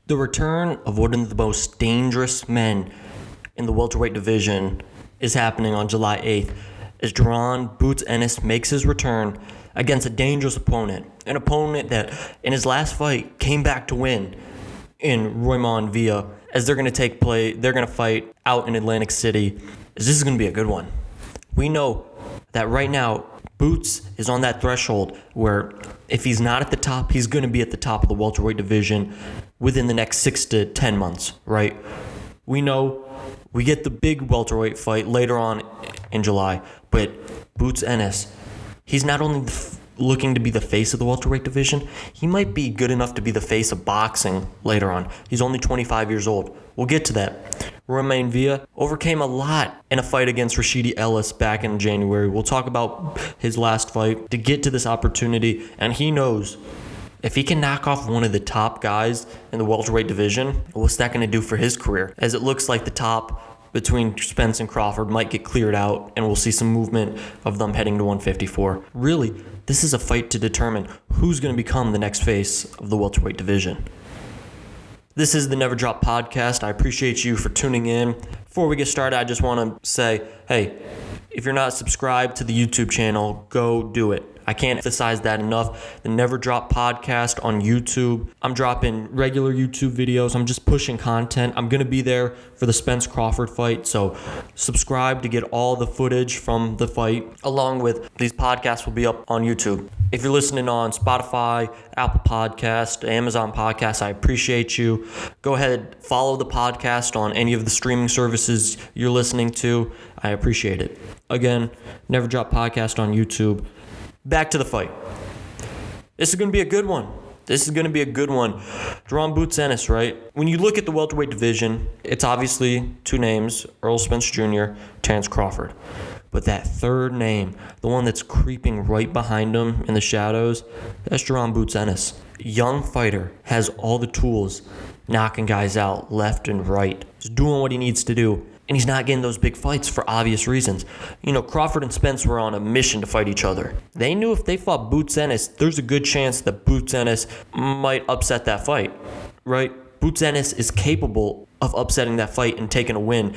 The return of one of the most dangerous men in the welterweight division is happening on July 8th as Jaron Boots Ennis makes his return against a dangerous opponent. An opponent that in his last fight came back to win in Roiman Villa, as they're going to fight out in Atlantic City. This is going to be a good one. We know that right now Boots is on that threshold where if he's not at the top, he's going to be at the top of the welterweight division within the next 6 to 10 months, right? We know we get the big welterweight fight later on in July, but Boots Ennis, he's not only looking to be the face of the welterweight division, he might be good enough to be the face of boxing later on. He's only 25 years old. We'll get to that. Roiman Villa overcame a lot in a fight against Rashidi Ellis back in January. We'll talk about his last fight to get to this opportunity, and he knows if he can knock off one of the top guys in the welterweight division, what's that going to do for his career? As it looks like the top between Spence and Crawford might get cleared out, and we'll see some movement of them heading to 154. Really, this is a fight to determine who's going to become the next face of the welterweight division. This is the Never Drop Podcast. I appreciate you for tuning in. Before we get started, I just want to say, hey, if you're not subscribed to the YouTube channel, go do it. I can't emphasize that enough. The Never Drop Podcast on YouTube. I'm dropping regular YouTube videos. I'm just pushing content. I'm going to be there for the Spence Crawford fight. So subscribe to get all the footage from the fight. Along with these podcasts will be up on YouTube. If you're listening on Spotify, Apple Podcast, Amazon Podcast, I appreciate you. Go ahead, follow the podcast on any of the streaming services you're listening to. I appreciate it. Again, Never Drop Podcast on YouTube. Back to the fight. This is going to be a good one. Jaron Boots Ennis, right? When you look at the welterweight division, it's obviously two names, Errol Spence Jr., Terrence Crawford. But that third name, the one that's creeping right behind him in the shadows, that's Jaron Boots Ennis. Young fighter, has all the tools, knocking guys out left and right. Just doing what he needs to do. And he's not getting those big fights for obvious reasons. Crawford and Spence were on a mission to fight each other. They knew if they fought Boots Ennis, there's a good chance that Boots Ennis might upset that fight, right? Boots Ennis is capable of upsetting that fight and taking a win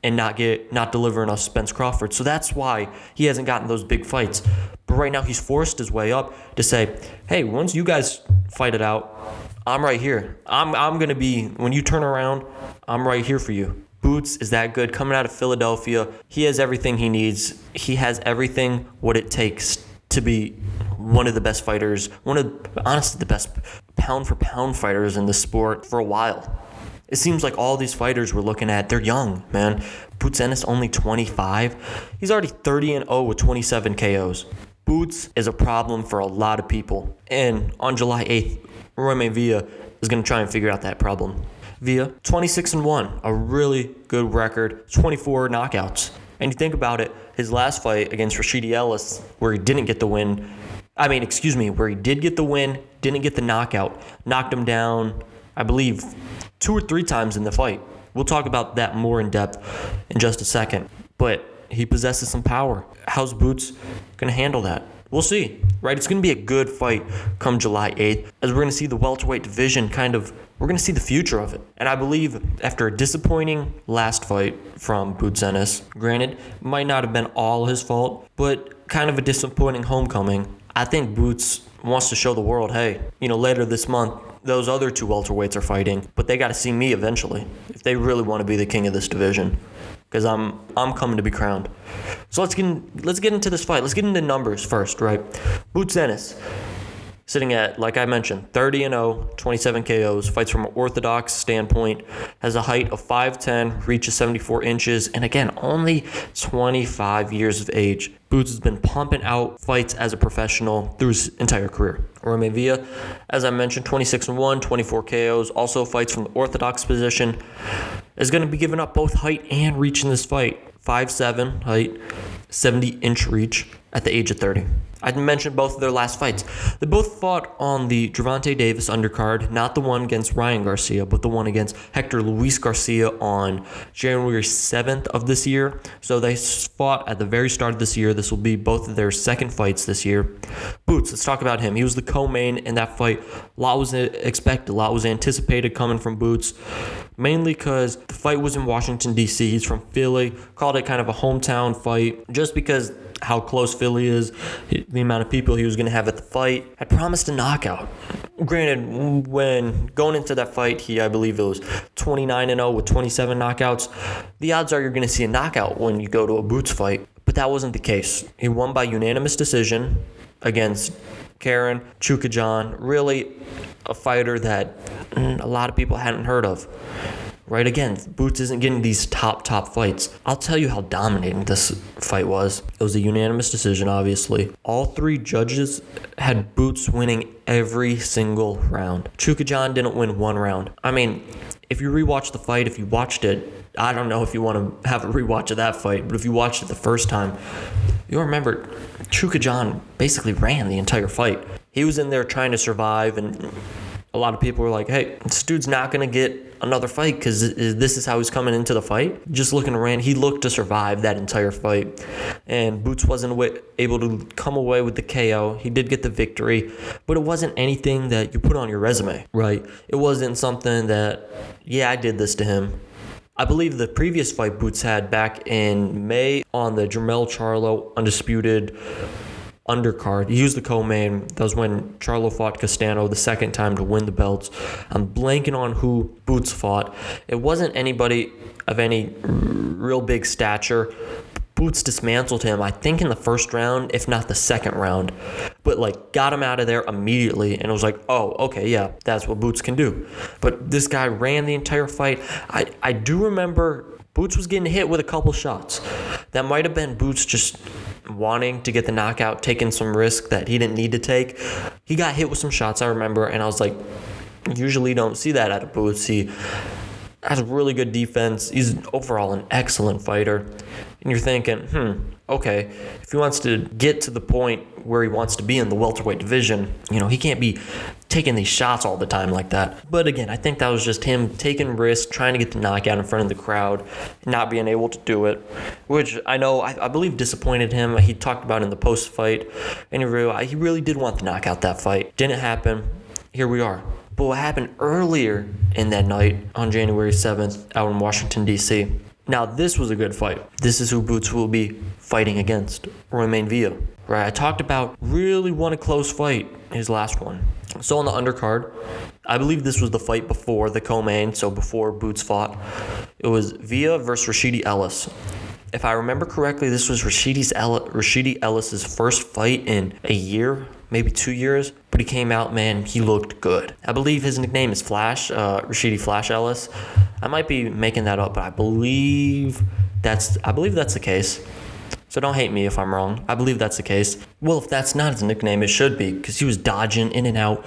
and not delivering us Spence Crawford. So that's why he hasn't gotten those big fights. But right now he's forced his way up to say, hey, once you guys fight it out, I'm right here. I'm going to be, when you turn around, I'm right here for you. Boots is that good. Coming out of Philadelphia, he has everything he needs. He has everything what it takes to be one of the best fighters, honestly the best pound-for-pound fighters in the sport for a while. It seems like all these fighters we're looking at, they're young, man. Boots Ennis only 25. He's already 30-0 with 27 KOs. Boots is a problem for a lot of people. And on July 8th, Roiman Villa is going to try and figure out that problem. Villa, 26-1, a really good record, 24 knockouts. And you think about it, his last fight against Rashidi Ellis, where he didn't get the win, where he did get the win, didn't get the knockout, knocked him down, I believe, 2 or 3 times in the fight. We'll talk about that more in depth in just a second. But he possesses some power. How's Boots going to handle that? We'll see, right? It's going to be a good fight come July 8th, as we're going to see the welterweight division we're going to see the future of it. And I believe after a disappointing last fight from Boots Ennis, granted, might not have been all his fault, but kind of a disappointing homecoming, I think Boots wants to show the world, hey, later this month, those other 2 welterweights are fighting, but they got to see me eventually if they really want to be the king of this division. Because I'm coming to be crowned. So let's get into this fight. Let's get into numbers first, right? Boots Ennis, sitting at, like I mentioned, 30-0, 27 KOs, fights from an orthodox standpoint, has a height of 5'10", reaches 74 inches, and again, only 25 years of age. Boots has been pumping out fights as a professional through his entire career. Roiman Villa, as I mentioned, 26-1, 24 KOs, also fights from the orthodox position, is going to be giving up both height and reach in this fight. 5'7" height, 70-inch reach at the age of 30. I mentioned both of their last fights. They both fought on the Gervonta Davis undercard, not the one against Ryan Garcia, but the one against Hector Luis Garcia on January 7th of this year. So they fought at the very start of this year. This will be both of their second fights this year. Boots, let's talk about him. He was the co-main in that fight. A lot was expected, a lot was anticipated coming from Boots, mainly because the fight was in Washington, D.C. He's from Philly, called it kind of a hometown fight, just because how close Philly is, the amount of people he was going to have at the fight. Had promised a knockout. Granted, when going into that fight, I believe it was 29-0 with 27 knockouts. The odds are you're going to see a knockout when you go to a Boots fight, but that wasn't the case. He won by unanimous decision against Karen Chukajan, really a fighter that a lot of people hadn't heard of. Right, again, Boots isn't getting these top fights. I'll tell you how dominating this fight was. It was a unanimous decision, obviously. All three judges had Boots winning every single round. Chukajan didn't win one round. I mean, if you rewatch the fight, if you watched it, I don't know if you want to have a rewatch of that fight, but if you watched it the first time, you'll remember Chukajan basically ran the entire fight. He was in there trying to survive, and a lot of people were like, hey, this dude's not going to get another fight because this is how he's coming into the fight. Just looking around, he looked to survive that entire fight. And Boots wasn't able to come away with the KO. He did get the victory, but it wasn't anything that you put on your resume, right? It wasn't something that, yeah, I did this to him. I believe the previous fight Boots had back in May on the Jermell Charlo Undisputed undercard. He used the co-main. That was when Charlo fought Castano the second time to win the belts. I'm blanking on who Boots fought. It wasn't anybody of any real big stature. Boots dismantled him, I think, in the first round, if not the second round. But, got him out of there immediately, and it was like, oh, okay, yeah, that's what Boots can do. But this guy ran the entire fight. I do remember Boots was getting hit with a couple shots. That might have been Boots just wanting to get the knockout, taking some risk that he didn't need to take. He got hit with some shots, I remember, and I was like, usually don't see that out of Boots. He has a really good defense. He's overall an excellent fighter. And you're thinking, okay, if he wants to get to the point where he wants to be in the welterweight division, he can't be taking these shots all the time like that. But again, I think that was just him taking risks, trying to get the knockout in front of the crowd, not being able to do it, which I know, I believe disappointed him. He talked about in the post-fight interview, he really did want the knockout that fight. Didn't happen. Here we are. But what happened earlier in that night on January 7th out in Washington, D.C., now this was a good fight. This is who Boots will be fighting against, Roiman Villa. Right, I talked about really won a close fight, his last one. So on the undercard, I believe this was the fight before the co-main, so before Boots fought. It was Villa versus Rashidi Ellis. If I remember correctly, this was Rashidi Ellis' first fight in a year, maybe 2 years, but he came out, man, he looked good. I believe his nickname is Flash, Rashidi Flash Ellis. I might be making that up, but I believe that's the case. So don't hate me if I'm wrong. I believe that's the case. Well, if that's not his nickname, it should be, because he was dodging in and out,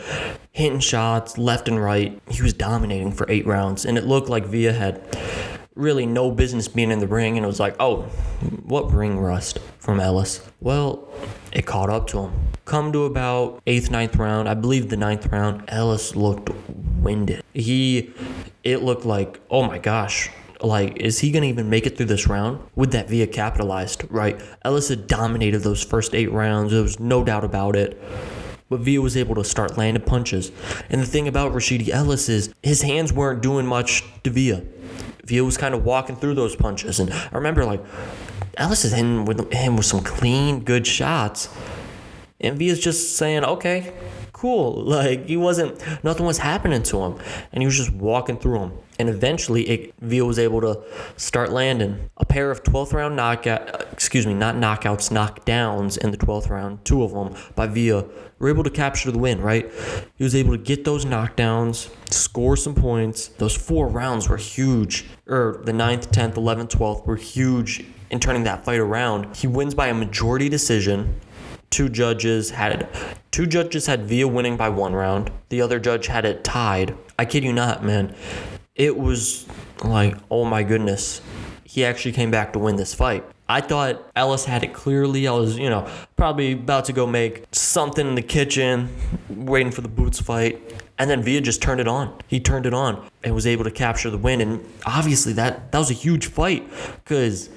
hitting shots left and right. He was dominating for 8 rounds, and it looked like Villa had really no business being in the ring, and it was like, oh, what ring rust from Ellis? Well, it caught up to him. Come to about 8th, 9th round, I believe the 9th round, Ellis looked winded. It looked like, oh my gosh, is he going to even make it through this round? With that Villa capitalized, right? Ellis had dominated those first 8 rounds. There was no doubt about it. But Villa was able to start landing punches. And the thing about Rashidi Ellis is his hands weren't doing much to Villa. Villa was kind of walking through those punches. And I remember, Ellis is hitting him with some clean, good shots. And Villa's just saying, okay, cool. Nothing was happening to him. And he was just walking through them. And eventually, Villa was able to start landing a pair of 12th round knockdowns in the 12th round, 2 of them by Villa. Were able to capture the win, right? He was able to get those knockdowns, score some points. Those 4 rounds were huge. The 9th, 10th, 11th, 12th were huge in turning that fight around. He wins by a majority decision. Two judges had Villa winning by 1 round. The other judge had it tied. I kid you not, man. It was like, oh my goodness. He actually came back to win this fight. I thought Ellis had it clearly. I was, probably about to go make something in the kitchen, waiting for the Boots fight. And then Villa just turned it on. He turned it on and was able to capture the win. And obviously that was a huge fight because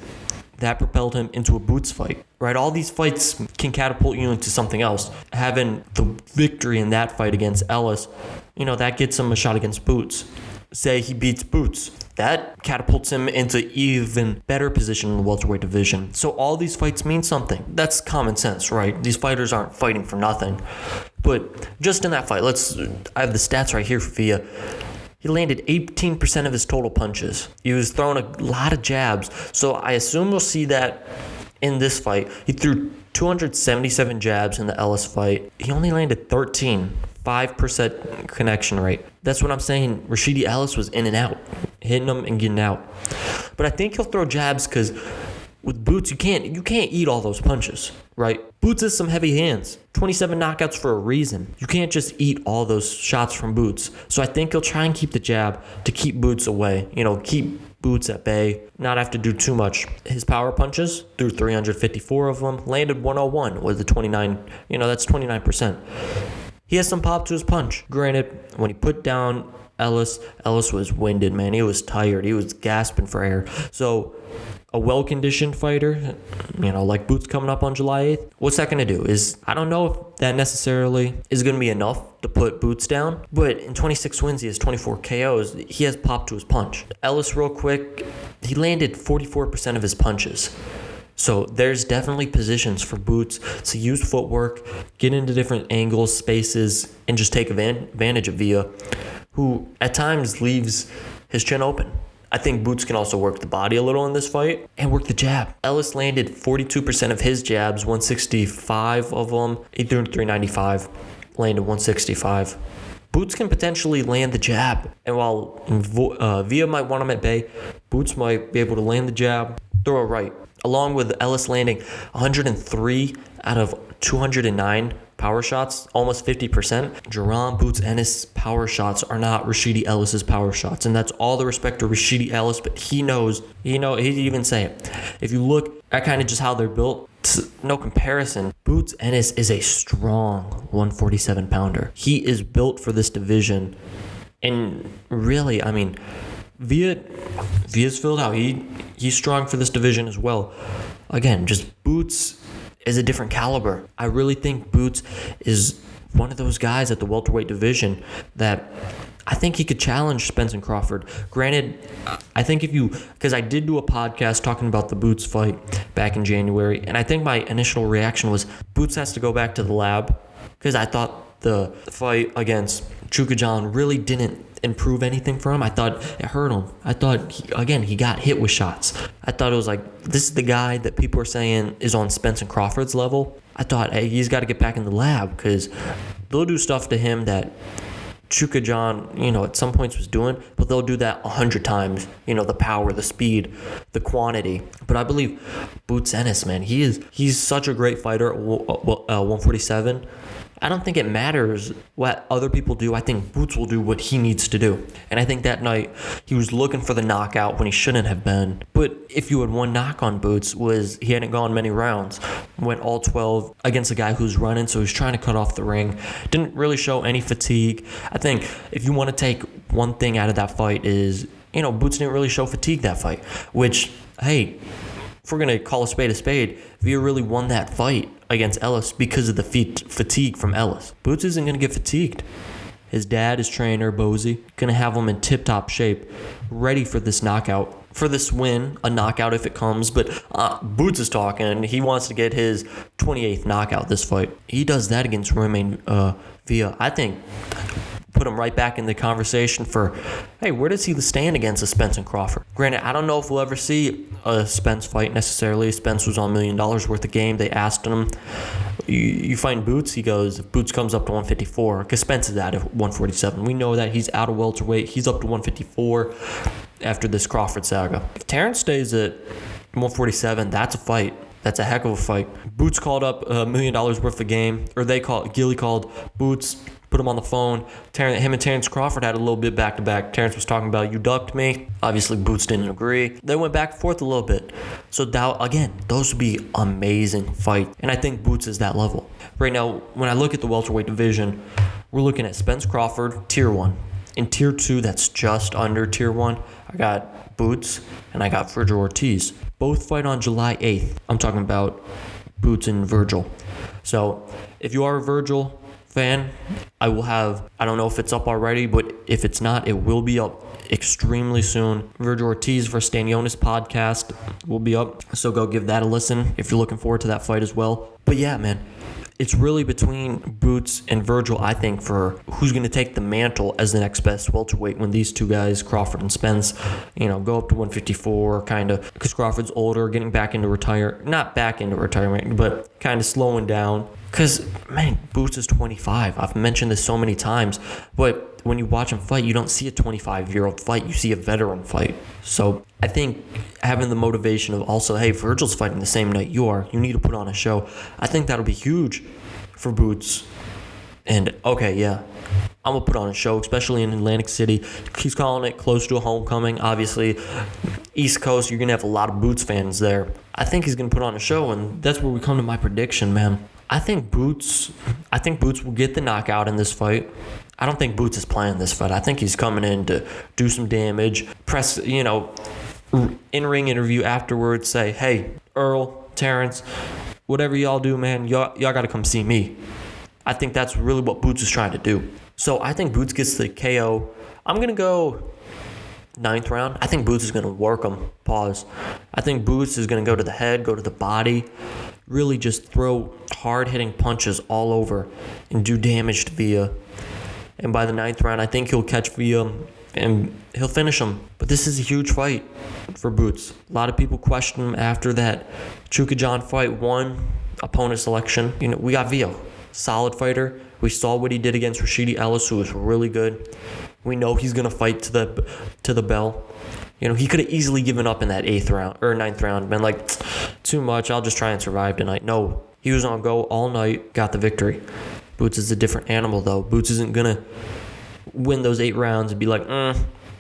that propelled him into a Boots fight, right? All these fights can catapult you into something else. Having the victory in that fight against Ellis, that gets him a shot against Boots. Say he beats Boots. That catapults him into even better position in the welterweight division. So all these fights mean something. That's common sense, right? These fighters aren't fighting for nothing. But just in that fight, I have the stats right here for Villa. He landed 18% of his total punches. He was throwing a lot of jabs. So I assume we'll see that in this fight. He threw 277 jabs in the Ellis fight. He only landed 5% connection rate. That's what I'm saying. Rashidi Ellis was in and out, hitting them and getting out. But I think he'll throw jabs because with Boots, you can't eat all those punches, right? Boots has some heavy hands. 27 knockouts for a reason. You can't just eat all those shots from Boots. So I think he'll try and keep the jab to keep Boots away. Keep Boots at bay, not have to do too much. His power punches, threw 354 of them, landed 101 with the 29, that's 29%. He has some pop to his punch. Granted, when he put down Ellis was winded, man. He was tired. He was gasping for air. So a well-conditioned fighter, like Boots coming up on July 8th, what's that going to do? I don't know if that necessarily is going to be enough to put Boots down, but in 26 wins, he has 24 KOs. He has pop to his punch. Ellis, real quick, he landed 44% of his punches. So there's definitely positions for Boots to use footwork, get into different angles, spaces, and just take advantage of Villa, who at times leaves his chin open. I think Boots can also work the body a little in this fight and work the jab. Ellis landed 42% of his jabs, 165 of them. He threw 395, landed 165. Boots can potentially land the jab. And while Villa might want him at bay, Boots might be able to land the jab, throw a right. Along with Ellis landing 103 out of 209 power shots, almost 50%. Jaron Boots Ennis' power shots are not Rashidi Ellis' power shots. And that's all the respect to Rashidi Ellis, but he knows, he'd even say it. If you look at kind of just how they're built, no comparison. Boots Ennis is a strong 147 pounder. He is built for this division. And really, Villa's filled out. He's strong for this division as well. Again, just Boots is a different caliber. I really think Boots is one of those guys at the welterweight division that I think he could challenge Spence and Crawford. Granted, I think because I did do a podcast talking about the Boots fight back in January, and I think my initial reaction was Boots has to go back to the lab because I thought the fight against Chukajan really didn't improve anything for him. I thought it hurt him. I thought, he got hit with shots. I thought it was like, this is the guy that people are saying is on Spence and Crawford's level. I thought, hey, he's got to get back in the lab because they'll do stuff to him that Chukajan, at some points was doing, but they'll do that 100 times. The power, the speed, the quantity. But I believe Boots Ennis, man, he's such a great fighter at 147. I don't think it matters what other people do. I think Boots will do what he needs to do. And I think that night he was looking for the knockout when he shouldn't have been. But if you had one knock on Boots was he hadn't gone many rounds. Went all 12 against a guy who's running, so he's trying to cut off the ring. Didn't really show any fatigue. I think if you want to take one thing out of that fight is, Boots didn't really show fatigue that fight. Which, hey, if we're going to call a spade, Villa really won that fight against Ellis because of the fatigue from Ellis. Boots isn't going to get fatigued. His dad, his trainer, Bozy, going to have him in tip-top shape, ready for this knockout, for this win, a knockout if it comes. But Boots is talking. He wants to get his 28th knockout this fight. He does that against Roiman Villa. I think put him right back in the conversation for, hey, where does he stand against a Spence and Crawford? Granted, I don't know if we'll ever see a Spence fight necessarily. Spence was on $1 million worth of game. They asked him, you find Boots? He goes, if Boots comes up to 154, because Spence is out of 147. We know that he's out of welterweight. He's up to 154 after this Crawford saga. If Terrence stays at 147, that's a fight. That's a heck of a fight. Boots called up $1 million worth of game, or Gilly called Boots put him on the phone. Him and Terence Crawford had a little bit back-to-back. Terence was talking about, you ducked me. Obviously, Boots didn't agree. They went back and forth a little bit. So, again, those would be amazing fights. And I think Boots is that level. Right now, when I look at the welterweight division, we're looking at Spence Crawford, Tier 1. In Tier 2, that's just under Tier 1, I got Boots and I got Virgil Ortiz. Both fight on July 8th. I'm talking about Boots and Virgil. So, if you are a Virgil fan, I don't know if it's up already, but if it's not, it will be up extremely soon. Virgil Ortiz versus Stanionis podcast will be up, so go give that a listen if you're looking forward to that fight as well. But yeah, man, it's really between Boots and Virgil, I think, for who's going to take the mantle as the next best welterweight when these two guys, Crawford and Spence, go up to 154, kind of, because Crawford's older, getting back into not back into retirement, but kind of slowing down. Because, man, Boots is 25. I've mentioned this so many times, but when you watch him fight, you don't see a 25-year-old fight. You see a veteran fight. So I think having the motivation of also, hey, Virgil's fighting the same night you are. You need to put on a show. I think that'll be huge for Boots. And, okay, yeah, I'm going to put on a show, especially in Atlantic City. He's calling it close to a homecoming. Obviously, East Coast, you're going to have a lot of Boots fans there. I think he's going to put on a show, and that's where we come to my prediction, man. I think Boots will get the knockout in this fight. I don't think Boots is playing this fight. I think he's coming in to do some damage, press, in-ring interview afterwards, say, hey, Earl, Terrence, whatever y'all do, man, y'all got to come see me. I think that's really what Boots is trying to do. So I think Boots gets the KO. I'm going to go 9th round. I think Boots is going to work him. Pause. I think Boots is going to go to the head, go to the body, really just throw hard-hitting punches all over and do damage to Villa. And by the 9th round, I think he'll catch Villa and he'll finish him. But this is a huge fight for Boots. A lot of people question him after that Chukajan fight, one opponent selection. We got Villa, solid fighter. We saw what he did against Rashidi Ellis, who was really good. We know he's gonna fight to the bell. He could have easily given up in that 8th round or 9th round, been like, too much, I'll just try and survive tonight. No, he was on go all night, got the victory. Boots is a different animal, though. Boots isn't going to win those 8 rounds and be like, I'm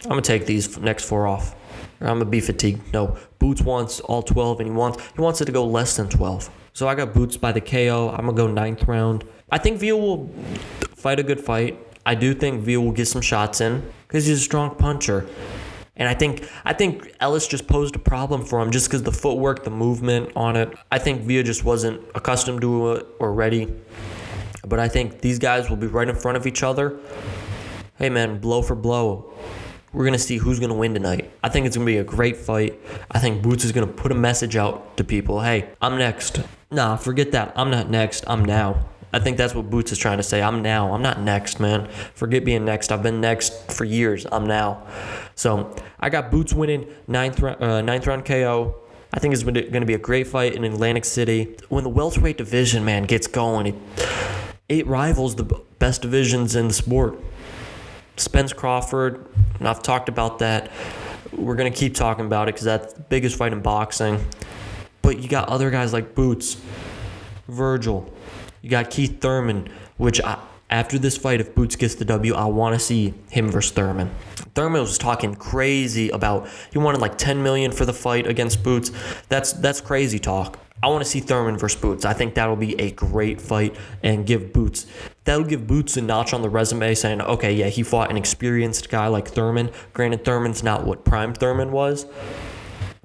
going to take these next 4 off, or I'm going to be fatigued. No, Boots wants all 12, and he wants it to go less than 12. So I got Boots by the KO. I'm going to go 9th round. I think Villa will fight a good fight. I do think Villa will get some shots in because he's a strong puncher. And I think Ellis just posed a problem for him just because the footwork, the movement on it. I think Villa just wasn't accustomed to it or ready. But I think these guys will be right in front of each other. Hey, man, blow for blow. We're going to see who's going to win tonight. I think it's going to be a great fight. I think Boots is going to put a message out to people. Hey, I'm next. Nah, forget that. I'm not next. I'm now. I think that's what Boots is trying to say. I'm now. I'm not next, man. Forget being next. I've been next for years. I'm now. So I got Boots winning 9th round KO. I think it's going to be a great fight in Atlantic City. When the welterweight division, man, gets going, it rivals the best divisions in the sport. Spence Crawford, and I've talked about that. We're going to keep talking about it because that's the biggest fight in boxing. But you got other guys like Boots, Virgil. You got Keith Thurman, which after this fight, if Boots gets the W, I want to see him versus Thurman. Thurman was talking crazy about, he wanted like $10 million for the fight against Boots. That's crazy talk. I want to see Thurman versus Boots. I think that'll be a great fight and that'll give Boots a notch on the resume saying, okay, yeah, he fought an experienced guy like Thurman. Granted, Thurman's not what prime Thurman was,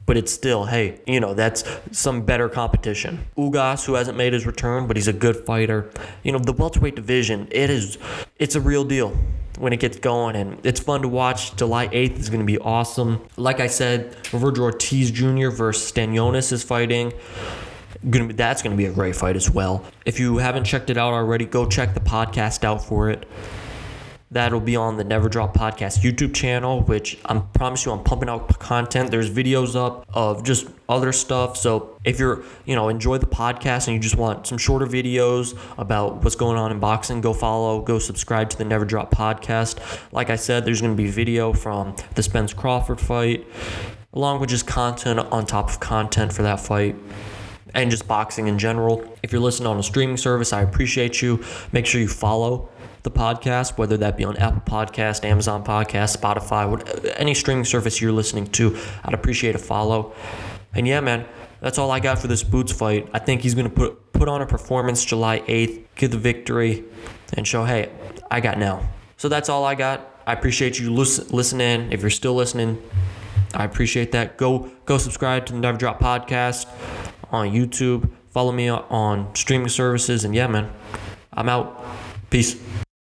but it's still, hey, that's some better competition. Ugas, who hasn't made his return, but he's a good fighter. The welterweight division, it's a real deal when it gets going, and it's fun to watch. July 8th is going to be awesome. Like I said, Virgil Ortiz Jr. versus Stanionis is fighting. That's going to be a great fight as well. If you haven't checked it out already, go check the podcast out for it. That'll be on the Never Drop Podcast YouTube channel, which I promise you I'm pumping out content. There's videos up of just other stuff. So if you're, enjoy the podcast and you just want some shorter videos about what's going on in boxing, go subscribe to the Never Drop Podcast. Like I said, there's going to be video from the Spence Crawford fight, along with just content on top of content for that fight. and just boxing in general. If you're listening on a streaming service, I appreciate you. Make sure you follow the podcast, whether that be on Apple Podcast, Amazon Podcast, Spotify, any streaming service you're listening to. I'd appreciate a follow. And yeah, man, that's all I got for this Boots fight. I think he's going to put on a performance July 8th, get the victory, and show, hey, I got now. So that's all I got. I appreciate you listening. If you're still listening, I appreciate that. Go subscribe to the Never Drop Podcast on YouTube. Follow me on streaming services. And yeah, man, I'm out. Peace.